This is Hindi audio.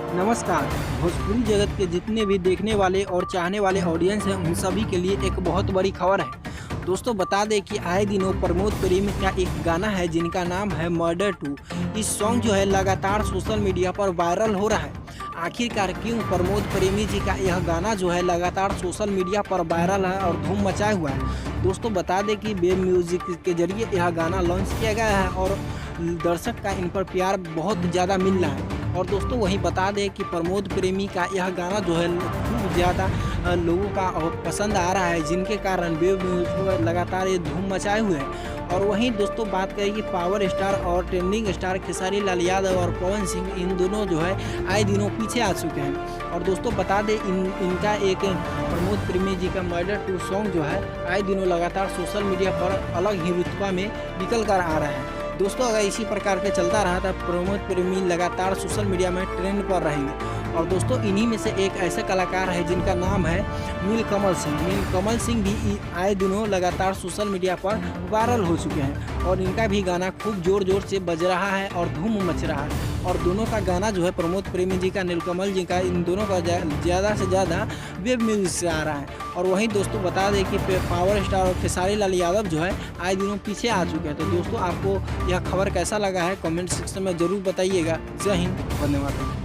नमस्कार। भोजपुरी जगत के जितने भी देखने वाले और चाहने वाले ऑडियंस हैं उन सभी के लिए एक बहुत बड़ी खबर है। दोस्तों बता दें कि आए दिनों प्रमोद प्रेमी का एक गाना है जिनका नाम है मर्डर 2। इस सॉन्ग जो है लगातार सोशल मीडिया पर वायरल हो रहा है। आखिरकार क्यों प्रमोद प्रेमी जी का यह गाना जो है लगातार सोशल मीडिया पर वायरल है और धूम मचाए हुआ है। दोस्तों बता दें कि वेब म्यूजिक के जरिए यह गाना लॉन्च किया गया है और दर्शक का इन पर प्यार बहुत ज़्यादा मिल रहा है। और दोस्तों वहीं बता दें कि प्रमोद प्रेमी का यह गाना जो है खूब ज़्यादा लोगों का पसंद आ रहा है, जिनके कारण वेब न्यूज़ पर लगातार ये धूम मचाए हुए हैं। और वहीं दोस्तों बात करें कि पावर स्टार और ट्रेंडिंग स्टार खेसारी लाल यादव और पवन सिंह इन दोनों जो है आए दिनों पीछे आ चुके हैं। और दोस्तों बता दें इनका एक प्रमोद प्रेमी जी का मर्डर 2 सॉन्ग जो है आए दिनों लगातार सोशल मीडिया पर अलग ही रुतबा में निकल कर आ रहा है। दोस्तों अगर इसी प्रकार के चलता रहा तो प्रमोद प्रेमी लगातार सोशल मीडिया में ट्रेंड पर रहेंगे। और दोस्तों इन्हीं में से एक ऐसे कलाकार है जिनका नाम है नीलकमल सिंह। नीलकमल सिंह भी आए दिनों लगातार सोशल मीडिया पर वायरल हो चुके हैं और इनका भी गाना खूब ज़ोर ज़ोर से बज रहा है और धूम मच रहा है। और दोनों का गाना जो है प्रमोद प्रेमी जी का, नीलकमल जी का, इन दोनों का ज़्यादा से ज़्यादा वेब म्यूजिक से आ रहा है। और वहीं दोस्तों बता दें कि पावर स्टार और खेसारी लाल यादव जो है आए दिनों पीछे आ चुके हैं। तो दोस्तों आपको यह खबर कैसा लगा है कमेंट सेक्शन में ज़रूर बताइएगा। जय हिंद, वंदे मातरम।